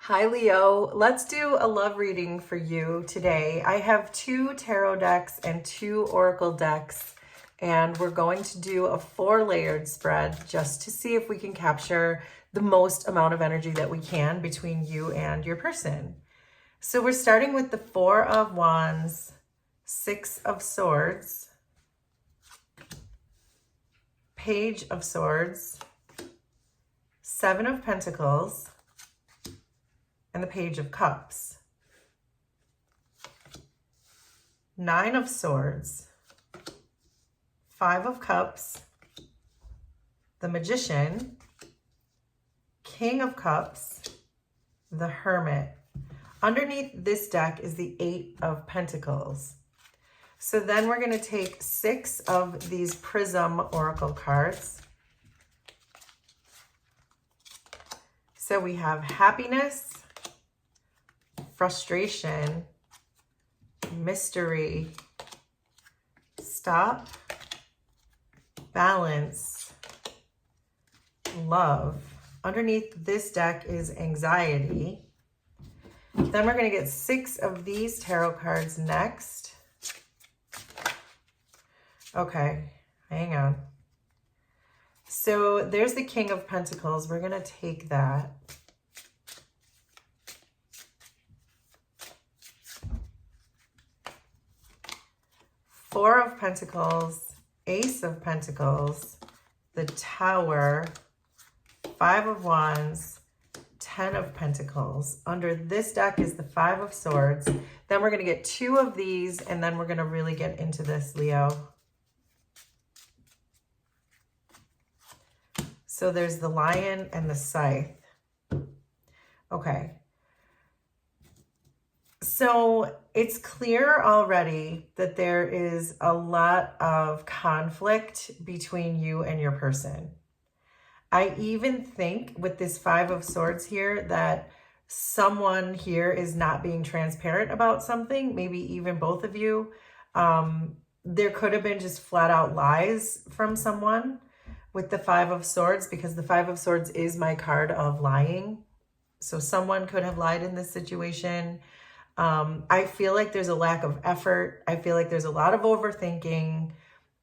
Hi Leo, let's do a love reading for you today. I have 2 tarot decks and 2 oracle decks, and we're going to do a 4-layered spread just to see if we can capture the most amount of energy that we can between you and your person. So we're starting with the 4 of Wands, 6 of Swords, Page of Swords, 7 of Pentacles, and the Page of Cups. 9 of Swords, 5 of Cups, the Magician, King of Cups, the Hermit. Underneath this deck is the 8 of Pentacles. So then we're going to take 6 of these Prism Oracle cards. So we have happiness, frustration, mystery, stop, balance, love. Underneath this deck is anxiety. Then we're going to get 6 of these tarot cards next. Okay, hang on. So there's the King of Pentacles. We're going to take that. Four of Pentacles, Ace of Pentacles, the Tower, 5 of Wands, 10 of Pentacles. Under this deck is the 5 of Swords. Then we're going to get 2 of these, and then we're going to really get into this, Leo. So there's the Lion and the Scythe. Okay. So it's clear already that there is a lot of conflict between you and your person. I even think with this 5 of Swords here that someone here is not being transparent about something, maybe even both of you. There could have been just flat out lies from someone with the 5 of Swords, because the 5 of Swords is my card of lying. So someone could have lied in this situation. I feel like there's a lack of effort. I feel like there's a lot of overthinking,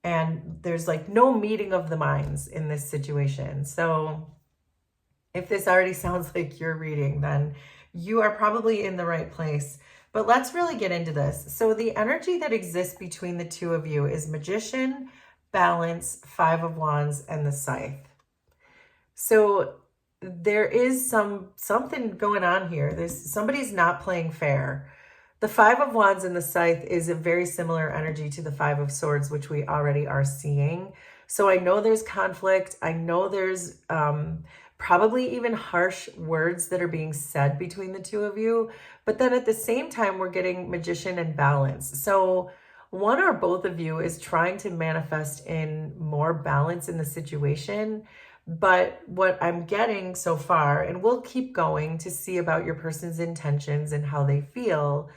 and there's like no meeting of the minds in this situation. So if this already sounds like your reading, then you are probably in the right place. But let's really get into this. So the energy that exists between the two of you is Magician, Balance, 5 of Wands, and the Scythe. So there is something going on here. Somebody's not playing fair. The 5 of Wands and the Scythe is a very similar energy to the 5 of Swords, which we already are seeing. So I know there's conflict. I know there's probably even harsh words that are being said between the two of you. But then at the same time, we're getting Magician and Balance. So one or both of you is trying to manifest in more balance in the situation. But what I'm getting so far, and we'll keep going to see about your person's intentions and how they feel,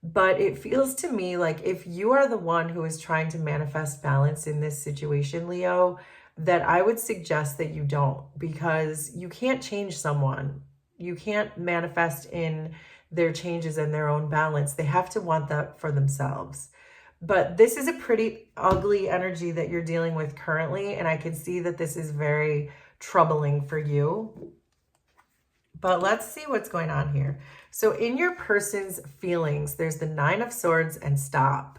but it feels to me like if you are the one who is trying to manifest balance in this situation, Leo, that I would suggest that you don't, because you can't change someone. You can't manifest in their changes and their own balance. They have to want that for themselves. But this is a pretty ugly energy that you're dealing with currently, and I can see that this is very troubling for you. But let's see what's going on here. So in your person's feelings, there's the 9 of Swords and stop.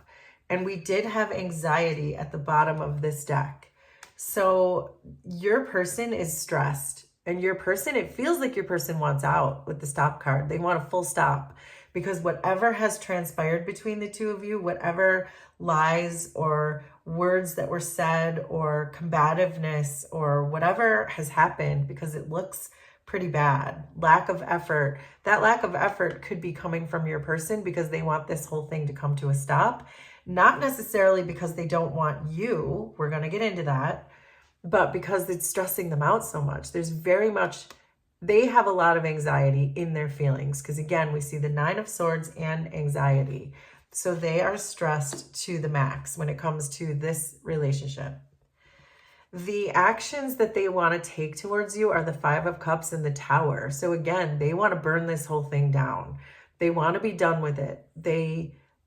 And we did have anxiety at the bottom of this deck. So your person is stressed, and your person, it feels like your person wants out with the stop card. They want a full stop. Because whatever has transpired between the two of you, whatever lies or words that were said or combativeness or whatever has happened, because it looks pretty bad, lack of effort, that lack of effort could be coming from your person because they want this whole thing to come to a stop. Not necessarily because they don't want you, we're going to get into that, but because it's stressing them out so much. There's very much... They have a lot of anxiety in their feelings because, again, we see the 9 of Swords and anxiety. So they are stressed to the max when it comes to this relationship. The actions that they want to take towards you are the Five of Cups and the Tower. So again, they want to burn this whole thing down. They want to be done with it.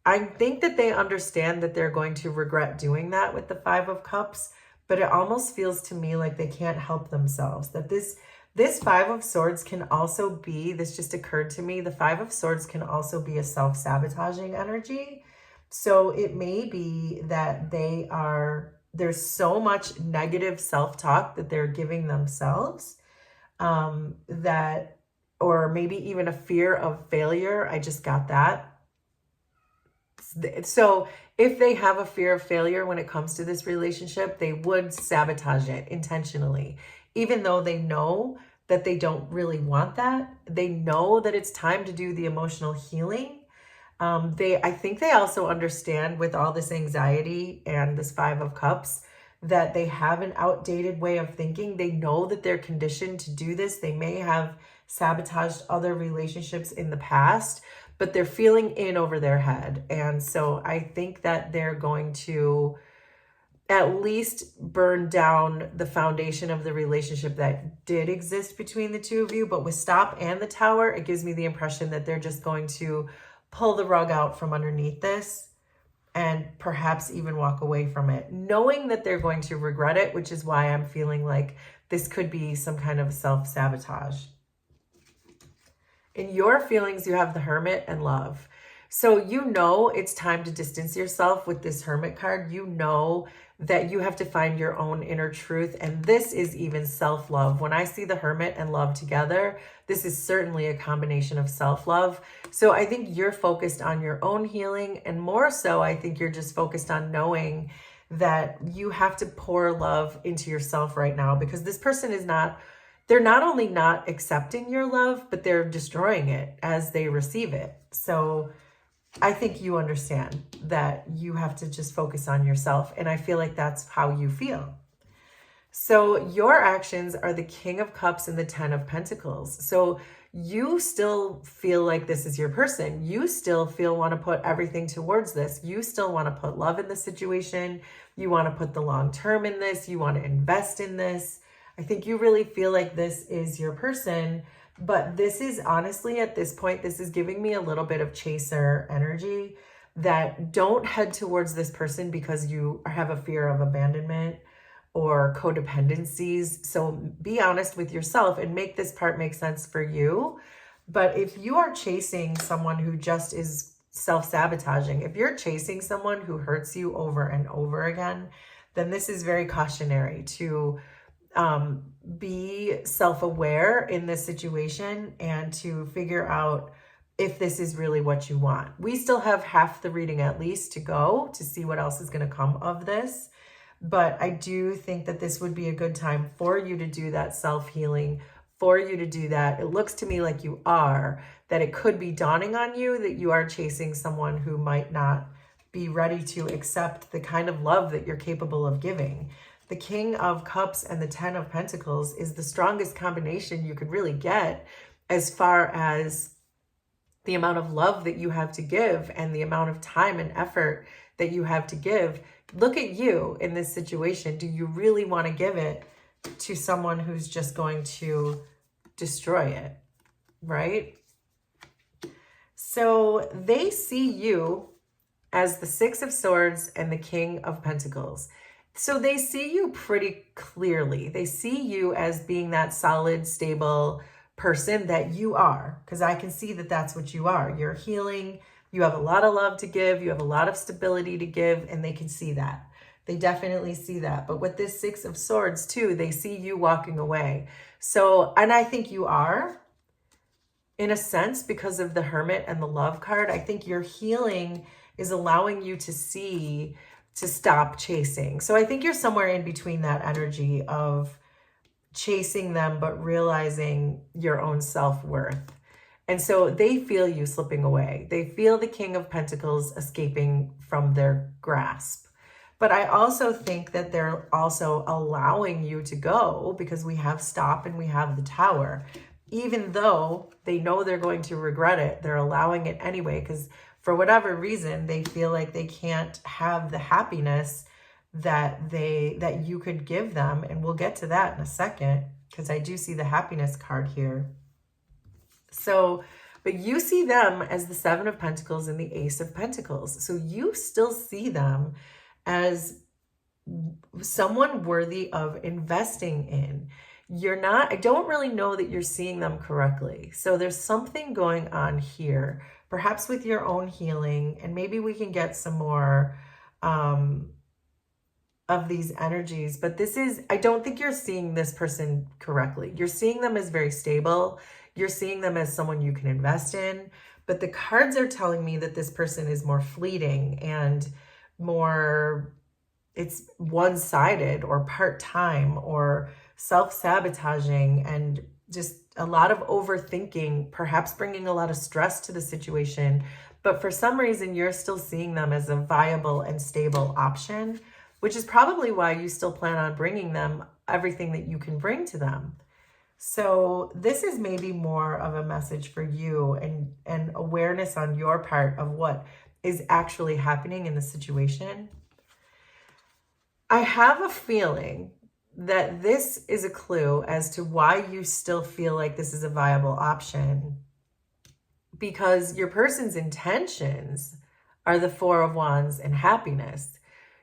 I think that they understand that they're going to regret doing that with the Five of Cups, but it almost feels to me like they can't help themselves. That this Five of Swords can also be, this just occurred to me, the Five of Swords can also be a self-sabotaging energy. So it may be that there's so much negative self-talk that they're giving themselves, or maybe even a fear of failure. I just got that. So if they have a fear of failure when it comes to this relationship, they would sabotage it intentionally, even though they know that they don't really want that. They know that it's time to do the emotional healing. I think they also understand, with all this anxiety and this Five of Cups, that they have an outdated way of thinking. They know that they're conditioned to do this. They may have sabotaged other relationships in the past, but they're feeling in over their head. And so I think that they're going to at least burn down the foundation of the relationship that did exist between the two of you. But with Stop and the Tower, it gives me the impression that they're just going to pull the rug out from underneath this and perhaps even walk away from it, knowing that they're going to regret it, which is why I'm feeling like this could be some kind of self-sabotage. In your feelings, you have the Hermit and Love. So you know it's time to distance yourself with this Hermit card. You know that you have to find your own inner truth. And this is even self-love. When I see the Hermit and Love together, this is certainly a combination of self-love. So I think you're focused on your own healing. And more so, I think you're just focused on knowing that you have to pour love into yourself right now, because this person is they're not only not accepting your love, but they're destroying it as they receive it. So I think you understand that you have to just focus on yourself. And I feel like that's how you feel. So your actions are the King of Cups and the Ten of Pentacles. So you still feel like this is your person. You still want to put everything towards this. You still want to put love in the situation. You want to put the long term in this. You want to invest in this. I think you really feel like this is your person, but this is honestly, at this point, this is giving me a little bit of chaser energy. That don't head towards this person because you have a fear of abandonment or codependencies. So be honest with yourself and make this part make sense for you. But if you are chasing someone who just is self-sabotaging, if you're chasing someone who hurts you over and over again, then this is very cautionary to be self-aware in this situation and to figure out if this is really what you want. We still have half the reading at least to go to see what else is going to come of this. But I do think that this would be a good time for you to do that self-healing, for you to do that. It looks to me like you are, that it could be dawning on you that you are chasing someone who might not be ready to accept the kind of love that you're capable of giving. The King of Cups and the Ten of Pentacles is the strongest combination you could really get as far as the amount of love that you have to give and the amount of time and effort that you have to give. Look at you in this situation. Do you really want to give it to someone who's just going to destroy it, right? So they see you as the Six of Swords and the King of Pentacles. So they see you pretty clearly. They see you as being that solid, stable person that you are, because I can see that that's what you are. You're healing. You have a lot of love to give. You have a lot of stability to give, and they can see that. They definitely see that. But with this Six of Swords too, they see you walking away. So, and I think you are, in a sense, because of the Hermit and the Love card. I think your healing is allowing you to stop chasing. So I think you're somewhere in between that energy of chasing them, but realizing your own self-worth. And so they feel you slipping away. They feel the King of Pentacles escaping from their grasp. But I also think that they're also allowing you to go, because we have Stop and we have the Tower. Even though they know they're going to regret it, they're allowing it anyway, because for whatever reason, they feel like they can't have the happiness that you could give them. And we'll get to that in a second, because I do see the happiness card here. So, but you see them as the Seven of Pentacles and the Ace of Pentacles. So you still see them as someone worthy of investing in. I don't really know that you're seeing them correctly. So there's something going on here, perhaps with your own healing, and maybe we can get some more of these energies. But I don't think you're seeing this person correctly. You're seeing them as very stable. You're seeing them as someone you can invest in. But the cards are telling me that this person is more fleeting and more, it's one-sided or part-time or self-sabotaging, and just a lot of overthinking, perhaps bringing a lot of stress to the situation. But for some reason, you're still seeing them as a viable and stable option, which is probably why you still plan on bringing them everything that you can bring to them. So this is maybe more of a message for you, and awareness on your part of what is actually happening in the situation. I have a feeling that this is a clue as to why you still feel like this is a viable option, because your person's intentions are the Four of Wands and happiness.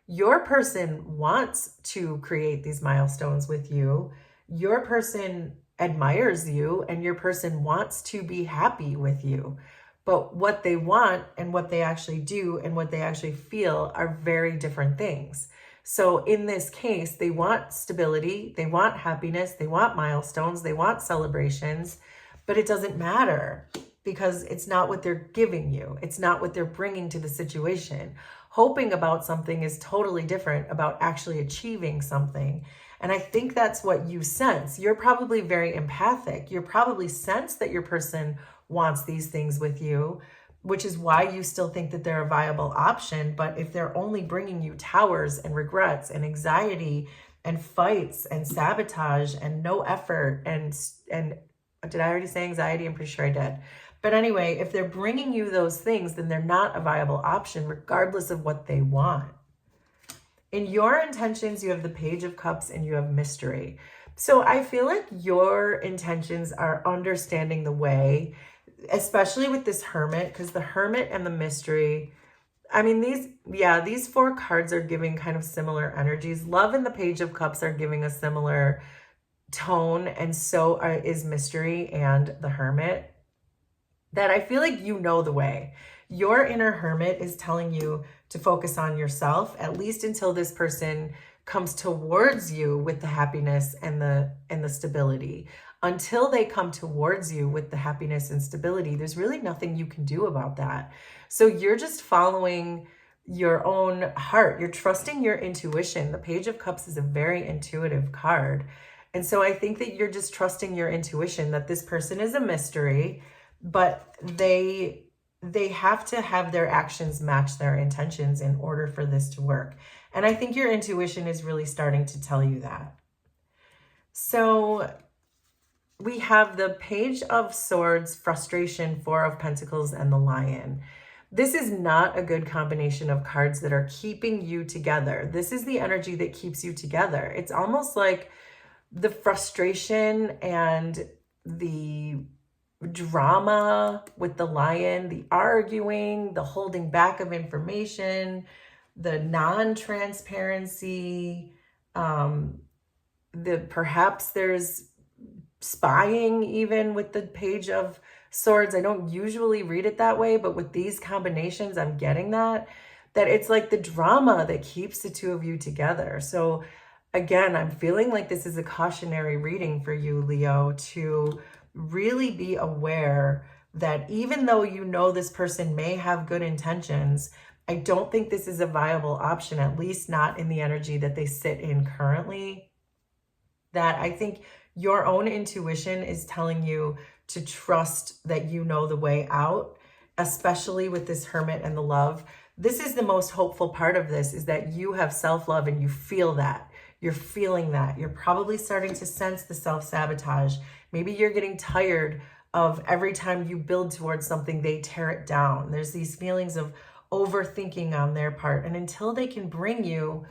Your person wants to create these milestones with you. Your person admires you, and your person wants to be happy with you. But what they want and what they actually do and what they actually feel are very different things. So in this case, they want stability, they want happiness, they want milestones, they want celebrations, but it doesn't matter because it's not what they're giving you. It's not what they're bringing to the situation. Hoping about something is totally different about actually achieving something. And I think that's what you sense. You're probably very empathic. You probably sense that your person wants these things with you, which is why you still think that they're a viable option. But if they're only bringing you towers and regrets and anxiety and fights and sabotage and no effort and did I already say anxiety? I'm pretty sure I did. But anyway, if they're bringing you those things, then they're not a viable option, regardless of what they want. In your intentions, you have the Page of Cups and you have mystery. So I feel like your intentions are understanding the way, especially with this Hermit, because the Hermit and the mystery, I mean, these four cards are giving kind of similar energies. Love and the Page of Cups are giving a similar tone, and so is mystery and the Hermit. That I feel like you know the way. Your inner Hermit is telling you to focus on yourself, at least until this person comes towards you with the happiness and the stability. Until they come towards you with the happiness and stability, there's really nothing you can do about that. So you're just following your own heart. You're trusting your intuition. The Page of Cups is a very intuitive card. And so I think that you're just trusting your intuition that this person is a mystery, but they have to have their actions match their intentions in order for this to work. And I think your intuition is really starting to tell you that. So we have the Page of Swords, frustration, Four of Pentacles, and the Lion. This is not a good combination of cards that are keeping you together. This is the energy that keeps you together. It's almost like the frustration and the drama with the Lion, the arguing, the holding back of information, the non-transparency, perhaps there's spying even with the Page of Swords. I don't usually read it that way, but with these combinations, I'm getting that it's like the drama that keeps the two of you together. So again, I'm feeling like this is a cautionary reading for you, Leo, to really be aware that even though you know this person may have good intentions, I don't think this is a viable option, at least not in the energy that they sit in currently. That I think your own intuition is telling you to trust that you know the way out, especially with this Hermit and the Love. This is the most hopeful part of this, is that you have self-love and you feel that. You're feeling that. You're probably starting to sense the self-sabotage. Maybe you're getting tired of every time you build towards something, they tear it down. There's these feelings of overthinking on their part. And until they can bring you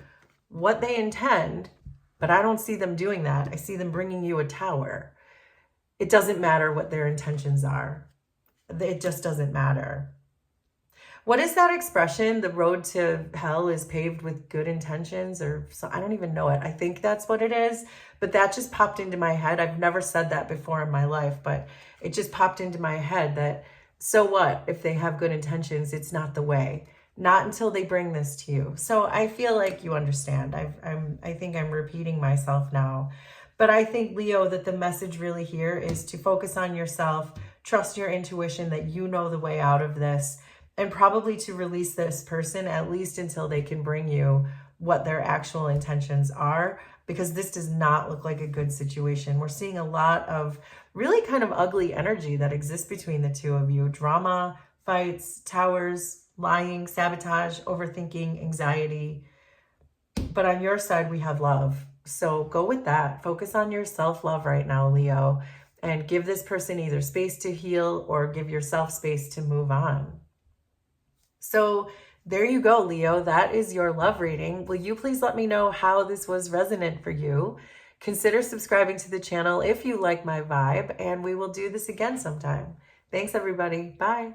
what they intend, but I don't see them doing that. I see them bringing you a tower. It doesn't matter what their intentions are. It just doesn't matter. What is that expression? The road to hell is paved with good intentions, or so, I don't even know it. I think that's what it is, but that just popped into my head. I've never said that before in my life, but it just popped into my head that so what if they have good intentions? It's not the way. Not until they bring this to you. So I feel like you understand. I think I'm repeating myself now. But I think, Leo, that the message really here is to focus on yourself, trust your intuition that you know the way out of this, and probably to release this person at least until they can bring you what their actual intentions are, because this does not look like a good situation. We're seeing a lot of really kind of ugly energy that exists between the two of you. Drama, fights, towers, lying, sabotage, overthinking, anxiety. But on your side, we have love. So go with that. Focus on your self-love right now, Leo, and give this person either space to heal or give yourself space to move on. So there you go, Leo. That is your love reading. Will you please let me know how this was resonant for you? Consider subscribing to the channel if you like my vibe, and we will do this again sometime. Thanks, everybody. Bye.